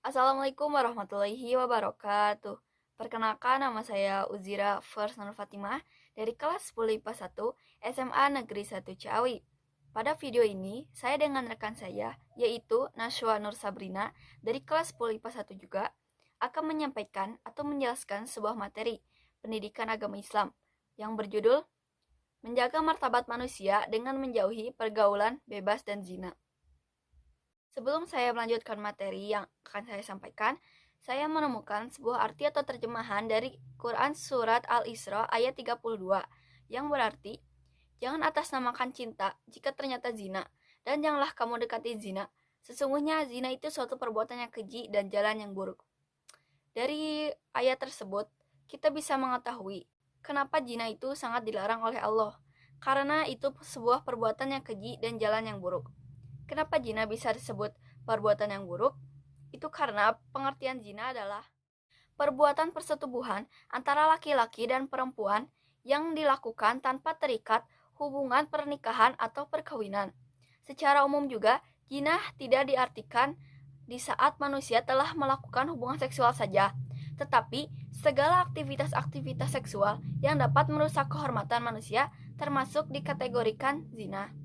Assalamualaikum warahmatullahi wabarakatuh. Perkenalkan, nama saya Uzira First Nur Fatimah dari kelas 10 IPA 1 SMA Negeri 1 Ciawi. Pada video ini, saya dengan rekan saya, yaitu Nashwa Nur Sabrina dari kelas 10 IPA 1 juga, akan menyampaikan atau menjelaskan sebuah materi pendidikan agama Islam yang berjudul Menjaga Martabat Manusia dengan Menjauhi Pergaulan Bebas dan Zina. Sebelum saya melanjutkan materi yang akan saya sampaikan, saya menemukan sebuah arti atau terjemahan dari Quran Surat Al-Isra ayat 32 yang berarti, jangan atasnamakan cinta jika ternyata zina, dan janganlah kamu dekati zina. Sesungguhnya zina itu suatu perbuatan yang keji dan jalan yang buruk. Dari ayat tersebut, kita bisa mengetahui kenapa zina itu sangat dilarang oleh Allah. Karena itu sebuah perbuatan yang keji dan jalan yang buruk. Kenapa zina bisa disebut perbuatan yang buruk? Itu karena pengertian zina adalah perbuatan persetubuhan antara laki-laki dan perempuan yang dilakukan tanpa terikat hubungan pernikahan atau perkawinan. Secara umum juga, zina tidak diartikan di saat manusia telah melakukan hubungan seksual saja, tetapi segala aktivitas-aktivitas seksual yang dapat merusak kehormatan manusia termasuk dikategorikan zina.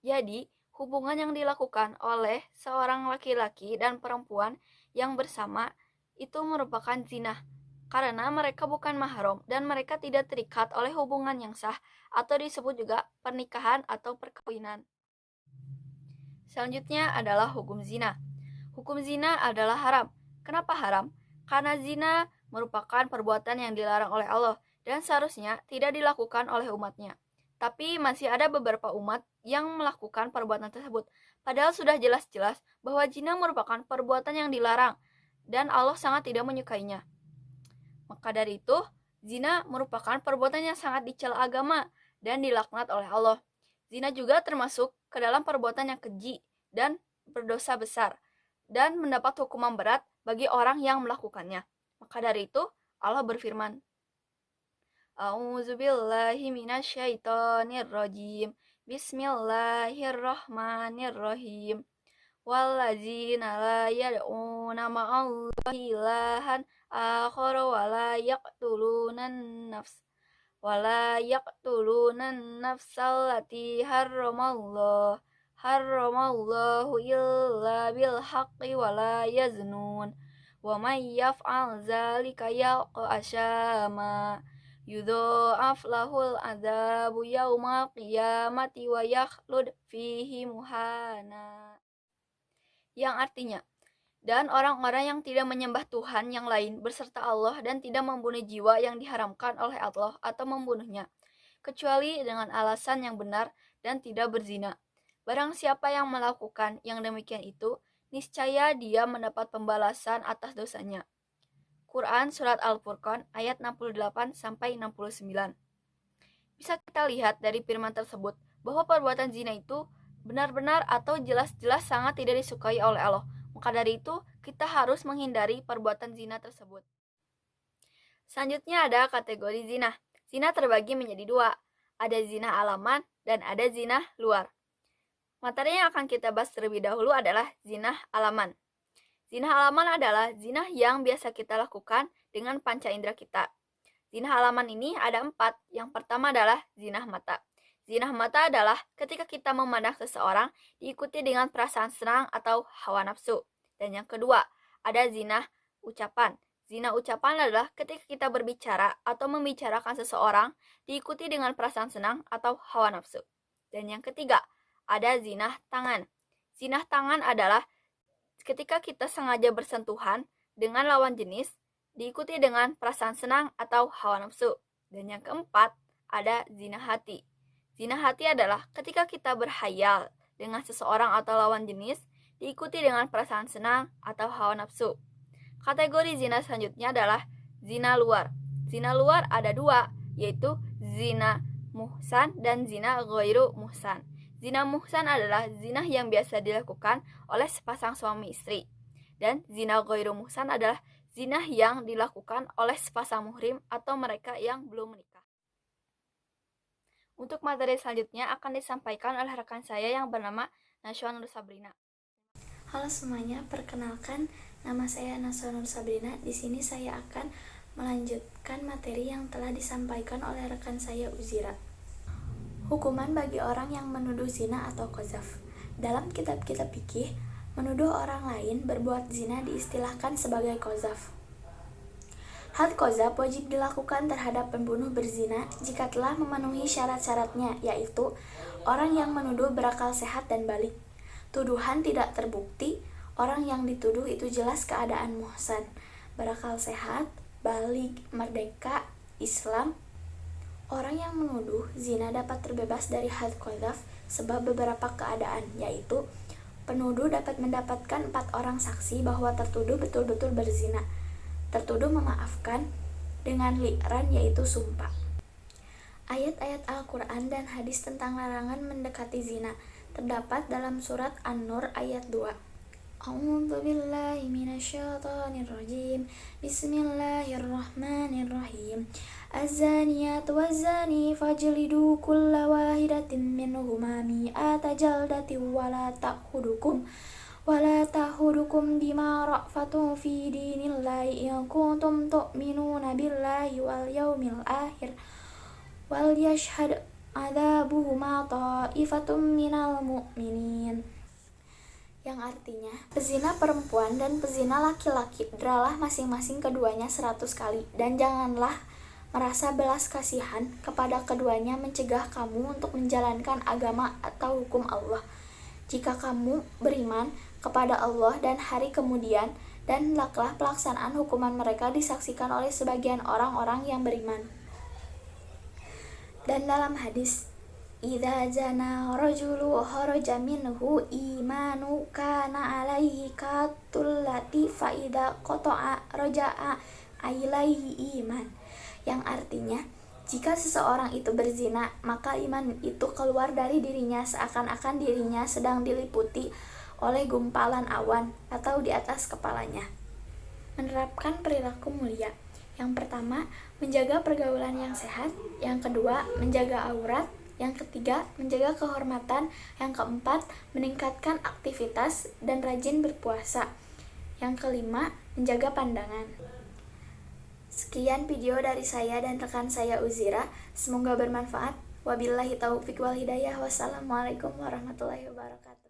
Jadi, hubungan yang dilakukan oleh seorang laki-laki dan perempuan yang bersama itu merupakan zina, karena mereka bukan mahram dan mereka tidak terikat oleh hubungan yang sah atau disebut juga pernikahan atau perkawinan. Selanjutnya adalah hukum zina. Hukum zina adalah haram. Kenapa haram? Karena zina merupakan perbuatan yang dilarang oleh Allah dan seharusnya tidak dilakukan oleh umatnya. Tapi masih ada beberapa umat yang melakukan perbuatan tersebut. Padahal sudah jelas-jelas bahwa zina merupakan perbuatan yang dilarang dan Allah sangat tidak menyukainya. Maka dari itu, zina merupakan perbuatan yang sangat dicela agama dan dilaknat oleh Allah. Zina juga termasuk ke dalam perbuatan yang keji dan berdosa besar dan mendapat hukuman berat bagi orang yang melakukannya. Maka dari itu, Allah berfirman, A'udzubillahi minasyaitonirrajim. Bismillahirrahmanirrahim. Wallazina la yad'una ma'allahi ilahan akhara wa la yaqtulunan nafsallati harramallahu illa bil haqqi wa la yaznun. Wa may yaf'al dzalika yalqa ashama yudha'af lahul adzabu yaumal qiyamati wa yakhlud fihi muhana. Yang artinya, dan orang-orang yang tidak menyembah Tuhan yang lain berserta Allah dan tidak membunuh jiwa yang diharamkan oleh Allah atau membunuhnya, kecuali dengan alasan yang benar dan tidak berzina. Barang siapa yang melakukan yang demikian itu, niscaya dia mendapat pembalasan atas dosanya. Quran Surat Al-Furqan ayat 68-69. Bisa kita lihat dari firman tersebut bahwa perbuatan zina itu benar-benar atau jelas-jelas sangat tidak disukai oleh Allah. Maka dari itu, kita harus menghindari perbuatan zina tersebut. Selanjutnya ada kategori zina. Zina terbagi menjadi dua. Ada zina alaman dan ada zina luar. Materi yang akan kita bahas terlebih dahulu adalah zina alaman. Zina alaman adalah zina yang biasa kita lakukan dengan panca indera kita. Zina halaman ini ada 4. Yang pertama adalah zina mata. Zina mata adalah ketika kita memandang seseorang diikuti dengan perasaan senang atau hawa nafsu. Dan yang kedua, ada zina ucapan. Zina ucapan adalah ketika kita berbicara atau membicarakan seseorang diikuti dengan perasaan senang atau hawa nafsu. Dan yang ketiga, ada zina tangan. Zina tangan adalah ketika kita sengaja bersentuhan dengan lawan jenis diikuti dengan perasaan senang atau hawa nafsu. Dan yang keempat, ada zina hati. Zina hati adalah ketika kita berhayal dengan seseorang atau lawan jenis diikuti dengan perasaan senang atau hawa nafsu. Kategori zina selanjutnya adalah zina luar. Zina luar ada 2, yaitu zina muhsan dan zina ghairu muhsan. Zina muhsan adalah zina yang biasa dilakukan oleh sepasang suami istri. Dan zina ghairu muhsan adalah zina yang dilakukan oleh sepasang muhrim atau mereka yang belum menikah. Untuk materi selanjutnya akan disampaikan oleh rekan saya yang bernama Nashwa Nur Sabrina. Halo semuanya, perkenalkan nama saya Nasra Nur Sabrina. Di sini saya akan melanjutkan materi yang telah disampaikan oleh rekan saya Uzira. Hukuman bagi orang yang menuduh zina atau qadzaf. Dalam kitab-kitab fikih, menuduh orang lain berbuat zina diistilahkan sebagai qadzaf. Had qadzaf wajib dilakukan terhadap pembunuh berzina jika telah memenuhi syarat-syaratnya, yaitu orang yang menuduh berakal sehat dan balik. Tuduhan tidak terbukti, orang yang dituduh itu jelas keadaan muhsan, berakal sehat, balik, merdeka, Islam. Orang yang menuduh zina dapat terbebas dari had qadzaf sebab beberapa keadaan, yaitu penuduh dapat mendapatkan 4 orang saksi bahwa tertuduh betul-betul berzina. Tertuduh memaafkan dengan li'ran, yaitu sumpah. Ayat-ayat Al-Quran dan hadis tentang larangan mendekati zina terdapat dalam surat An-Nur ayat 2. A'udzu billahi minasyaitonir rajim. Bismillahirrahmanirrahim. Az-zaniyatu waz-zani fajlidu kulla wahidatin minhuma mi'ata jaldatin wala ta'khudukum bima ra'fatun fi dinillahi in kuntum tu'minuna billahi wal yaumil akhir wal yashhad adzabuhuma ta'ifatun minal mu'minin. Yang artinya, pezina perempuan dan pezina laki-laki deralah masing-masing keduanya 100 kali, dan janganlah merasa belas kasihan kepada keduanya mencegah kamu untuk menjalankan agama atau hukum Allah. Jika kamu beriman kepada Allah dan hari kemudian, dan hendaklah pelaksanaan hukuman mereka disaksikan oleh sebagian orang-orang yang beriman. Dan dalam hadis, idza zana rajulu kharaja minhu imanu kana alaihi katullati fa idza qata'a raja'a ilaihi iman. Yang artinya, jika seseorang itu berzina, maka iman itu keluar dari dirinya seakan-akan dirinya sedang diliputi oleh gumpalan awan atau di atas kepalanya. Menerapkan perilaku mulia. Yang pertama, menjaga pergaulan yang sehat. Yang kedua, menjaga aurat. Yang ketiga, menjaga kehormatan. Yang keempat, meningkatkan aktivitas dan rajin berpuasa. Yang kelima, menjaga pandangan. Sekian video dari saya dan rekan saya Uzira. Semoga bermanfaat. Wabillahi taufiq wal hidayah. Wassalamualaikum warahmatullahi wabarakatuh.